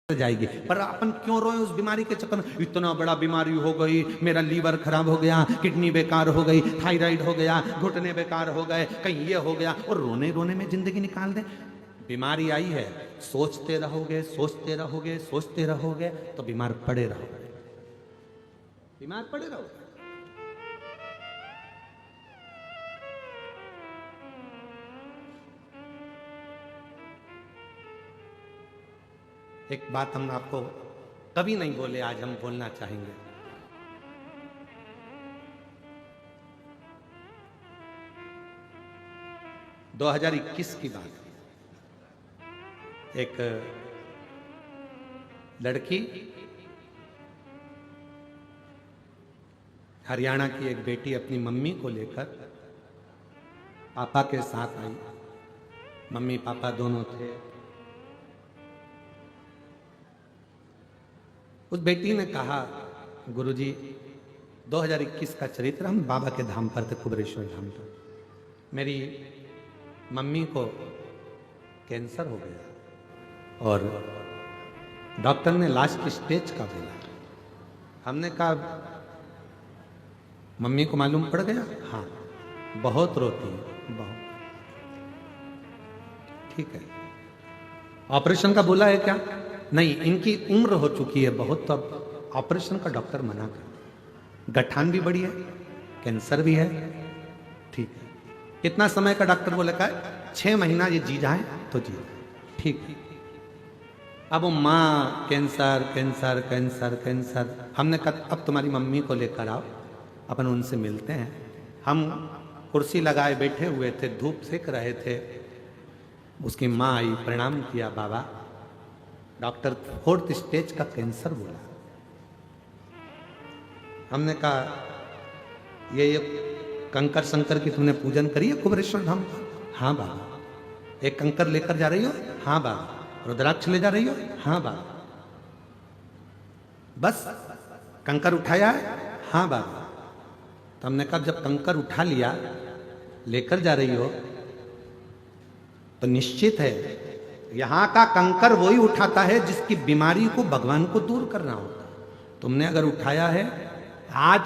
जाएगी। पर अपन क्यों रोए उस बीमारी के चक्कर में? इतना बड़ा बीमारी हो गई, मेरा लीवर खराब हो गया, किडनी बेकार हो गई, थायराइड हो गया, घुटने बेकार हो गए, कहीं ये हो गया, और रोने रोने में जिंदगी निकाल दे। बीमारी आई है, सोचते रहोगे सोचते रहोगे सोचते रहोगे तो बीमार पड़े रहोगे, बीमार पड़े रहोगे। एक बात हम आपको कभी नहीं बोले, आज हम बोलना चाहेंगे। दो 2021 की बात, एक लड़की, हरियाणा की एक बेटी अपनी मम्मी को लेकर पापा के साथ आई। मम्मी पापा दोनों थे। उस बेटी ने कहा, गुरुजी 2021 का चरित्र, हम बाबा के धाम पर थे, कुबेरेश्वर धाम पर। मेरी मम्मी को कैंसर हो गया और डॉक्टर ने लास्ट स्टेज का बोला। हमने कहा, मम्मी को मालूम पड़ गया? हाँ, बहुत रोती है, बहुत। ठीक है, ऑपरेशन का बोला है क्या? नहीं, इनकी उम्र हो चुकी है बहुत, तो अब ऑपरेशन का डॉक्टर मना कर। गठान भी बड़ी है, कैंसर भी है। ठीक है, कितना समय का डॉक्टर बोले का? 6 महीना ये जी जाए तो जी। ठीक है। अब वो माँ कैंसर कैंसर कैंसर कैंसर। हमने कहा अब तुम्हारी मम्मी को लेकर आओ, अपन उनसे मिलते हैं। हम कुर्सी लगाए बैठे हुए थे, धूप सेक रहे थे। उसकी माँ आई, प्रणाम किया, बाबा डॉक्टर 4th स्टेज का कैंसर बोला। हमने कहा, ये कंकर शंकर की तुमने पूजन करी है कुबेरेश्वर धाम? हाँ बाबा। एक कंकर लेकर जा रही हो? हाँ बाबा। रुद्राक्ष ले जा रही हो? हाँ बाबा। बस कंकर उठाया है? हाँ बाबा। तो हमने कहा, जब कंकर उठा लिया, लेकर जा रही हो, तो निश्चित है यहां का कंकर वही उठाता है जिसकी बीमारी को भगवान को दूर करना होता है। तुमने अगर उठाया है, आज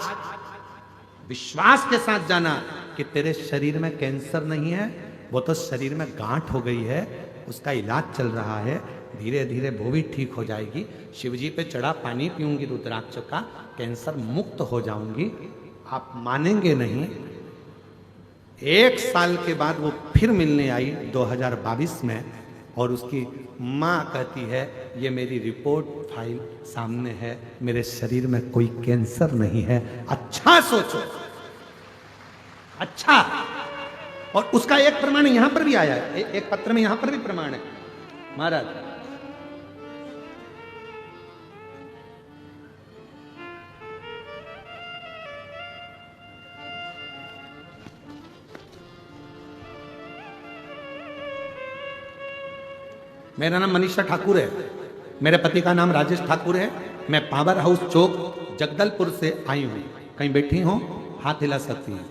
विश्वास के साथ जाना कि तेरे शरीर में कैंसर नहीं है, वो तो शरीर में गांठ हो गई है, उसका इलाज चल रहा है, धीरे धीरे वो भी ठीक हो जाएगी। शिवजी पे चढ़ा पानी पीऊंगी रुद्राक्ष का, कैंसर मुक्त हो जाऊंगी। आप मानेंगे नहीं, 1 साल के बाद वो फिर मिलने आई 2022 में, और उसकी माँ कहती है, ये मेरी रिपोर्ट फाइल सामने है, मेरे शरीर में कोई कैंसर नहीं है। अच्छा सोचो, अच्छा। और उसका एक प्रमाण यहां पर भी आया है, एक पत्र में यहां पर भी प्रमाण है। महाराज, मेरा नाम मनीषा ठाकुर है, मेरे पति का नाम राजेश ठाकुर है। मैं पावर हाउस चौक जगदलपुर से आई हूँ। कहीं बैठी हो, हाथ हिला सकती हैं।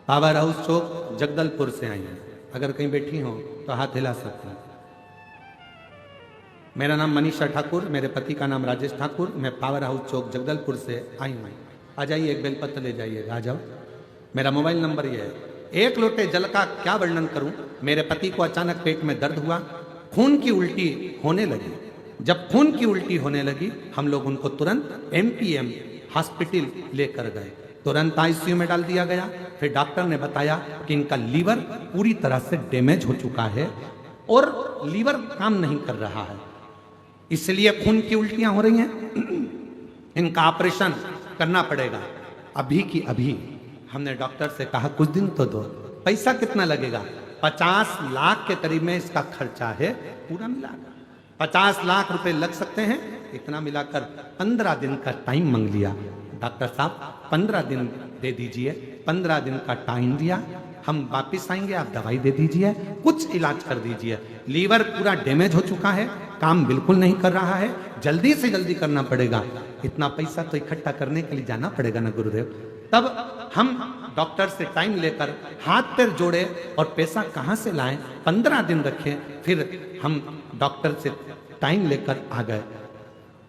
पावर हाउस चौक जगदलपुर से आई हूँ, अगर कहीं बैठी हो तो हाथ हिला सकती हैं। मेरा नाम मनीषा ठाकुर, मेरे पति का नाम राजेश ठाकुर। मैं पावर हाउस चौक जगदलपुर से आई हूँ। आ जाइए, एक बेलपत्र ले जाइएगा, आ जाओ। मेरा मोबाइल नंबर ये है। 1 लोटे जल का क्या वर्णन करूं। मेरे पति को अचानक पेट में दर्द हुआ, खून की उल्टी होने लगी। जब खून की उल्टी होने लगी, हम लोग उनको तुरंत MPM हॉस्पिटल लेकर गए। तुरंत ICU में डाल दिया गया। फिर डॉक्टर ने बताया कि इनका लीवर पूरी तरह से डैमेज हो चुका है और लीवर काम नहीं कर रहा है, इसलिए खून की उल्टियां हो रही हैं। इनका ऑपरेशन करना पड़ेगा अभी की अभी। हमने डॉक्टर से कहा, कुछ दिन तो दो। पैसा कितना लगेगा? 50 लाख के करीब में इसका खर्चा है, पूरा मिलाकर 50 लाख रुपए लग सकते हैं। इतना मिलाकर 15 दिन का टाइम मांग लिया। डॉक्टर साहब 15 दिन दे दीजिए। 15 दिन का टाइम दिया, हम वापिस आएंगे, आप दवाई दे दीजिए, कुछ इलाज कर दीजिए। लीवर पूरा डैमेज हो चुका है, काम बिल्कुल नहीं कर रहा है, जल्दी से जल्दी करना पड़ेगा। इतना पैसा तो इकट्ठा करने के लिए जाना पड़ेगा ना गुरुदेव। तब हम डॉक्टर से टाइम लेकर हाथ पैर जोड़े और पैसा कहाँ से लाएं, 15 दिन रखें। फिर हम डॉक्टर से टाइम लेकर आ गए।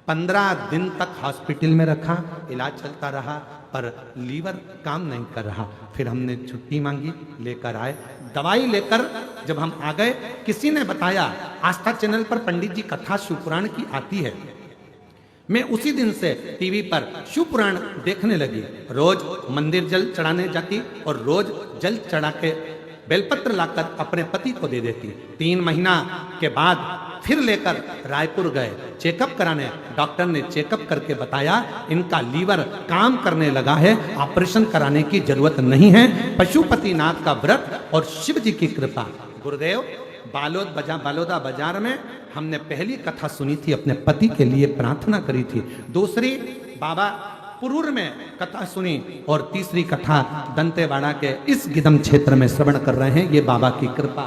15 दिन तक हॉस्पिटल में रखा, इलाज चलता रहा, पर लीवर काम नहीं कर रहा। फिर हमने छुट्टी मांगी, लेकर आए, दवाई लेकर जब हम आ गए, किसी ने बताया आस्था चैनल पर पंडित जी कथा शिवपुराण की आती है। मैं उसी दिन से टीवी पर शिवपुराण देखने लगी। रोज मंदिर जल चढ़ाने जाती और रोज जल चढ़ा के बेलपत्र लाकर अपने पति को दे देती। 3 महीना के बाद फिर लेकर रायपुर गए चेकअप कराने। डॉक्टर ने चेकअप करके बताया इनका लीवर काम करने लगा है, ऑपरेशन कराने की जरूरत नहीं है। पशुपतिनाथ का व्रत और शिव जी की कृपा। गुरुदेव बालोदा बाजार में हमने पहली कथा सुनी थी, अपने पति के लिए प्रार्थना करी थी। दूसरी बाबा पुरूर में कथा सुनी और तीसरी कथा दंतेवाड़ा के इस गिदम क्षेत्र में श्रवण कर रहे हैं। ये बाबा की कृपा।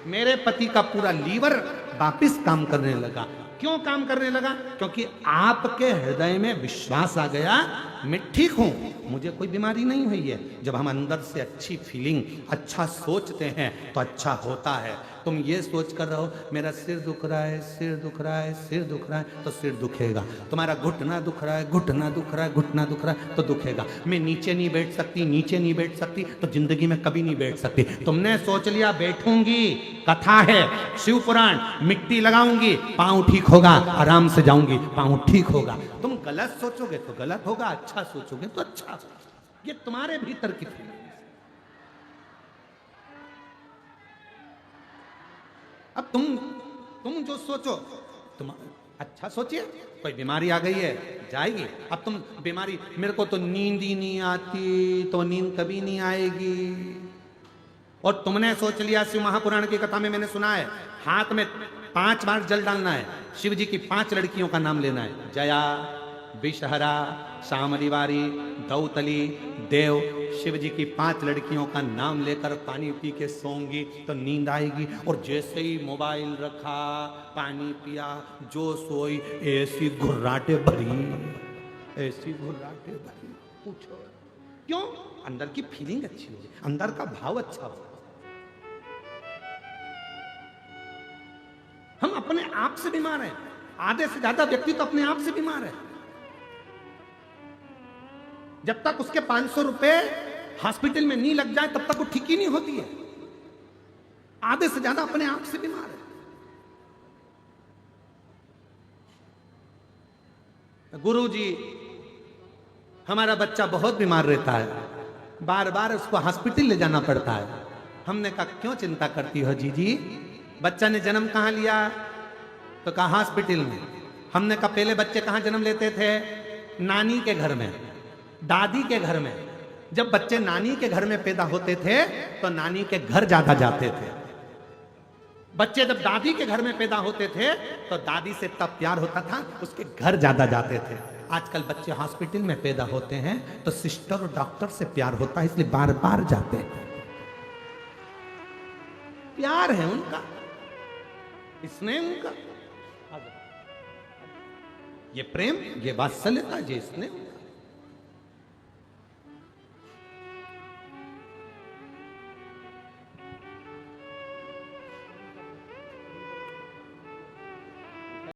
मेरे पति का पूरा लीवर वापिस काम करने लगा। क्यों काम करने लगा? क्योंकि आपके हृदय में विश्वास आ गया, मैं ठीक हूं, मुझे कोई बीमारी नहीं हुई है। जब हम अंदर से अच्छी फीलिंग, अच्छा सोचते हैं तो अच्छा होता है। तुम ये सोच कर रहो मेरा सिर दुख रहा है, सिर दुख रहा है, सिर दुख रहा है, तो सिर दुखेगा। तुम्हारा घुटना दुख रहा है, घुटना दुख रहा है, घुटना दुख रहा है, तो दुखेगा। मैं नीचे नहीं बैठ सकती, नीचे नहीं बैठ सकती, तो जिंदगी में कभी नहीं बैठ सकती। तुमने सोच लिया बैठूंगी, कथा है, शिवपुराण, मिट्टी लगाऊंगी, पाँव ठीक होगा, आराम से जाऊंगी, पाँव ठीक होगा। तुम गलत सोचोगे तो गलत होगा, अच्छा सोचोगे तो अच्छा। ये तुम्हारे भीतर की फीलिंग। अब तुम जो सोचो, तुम अच्छा सोचिए। कोई बीमारी आ गई है, जाएगी। अब तुम बीमारी, मेरे को तो नींद ही नहीं आती, तो नींद कभी नहीं आएगी। और तुमने सोच लिया, शिव महापुराण की कथा में मैंने सुना है, हाथ में 5 बार जल डालना है, शिव जी की 5 लड़कियों का नाम लेना है, जया, विषहरा, शामलिवारी, दौतली, देव। शिव जी की 5 लड़कियों का नाम लेकर पानी पी के सोंगी तो नींद आएगी। और जैसे ही मोबाइल रखा, पानी पिया, जो सोई, ऐसी घुर्राटे भरी, ऐसी घुर्राटे भरी, पूछो क्यों? अंदर की फीलिंग अच्छी हो, अंदर का भाव अच्छा हो। हम अपने आप से बीमार हैं। आधे से ज्यादा व्यक्ति तो अपने आप से बीमार है। जब तक उसके 500 रुपए हॉस्पिटल में नहीं लग जाए तब तक वो ठीक ही नहीं होती है। आधे से ज्यादा अपने आप से बीमार है। गुरुजी, हमारा बच्चा बहुत बीमार रहता है, बार बार उसको हॉस्पिटल ले जाना पड़ता है। हमने कहा क्यों चिंता करती हो जीजी, बच्चा ने जन्म कहां लिया? तो कहा हॉस्पिटल में। हमने कहा पहले बच्चे कहां जन्म लेते थे? नानी के घर में, दादी के घर में। जब बच्चे नानी के घर में पैदा होते थे तो नानी के घर ज्यादा जाते थे। बच्चे जब दादी के घर में पैदा होते थे तो दादी से तब प्यार होता था, उसके घर ज्यादा जाते थे। आजकल बच्चे हॉस्पिटल में पैदा होते हैं तो सिस्टर और डॉक्टर से प्यार होता है, इसलिए बार बार जाते हैं। प्यार है उनका, स्नेह उनका, ये प्रेम, ये वात्सल्यता, ये स्नेह।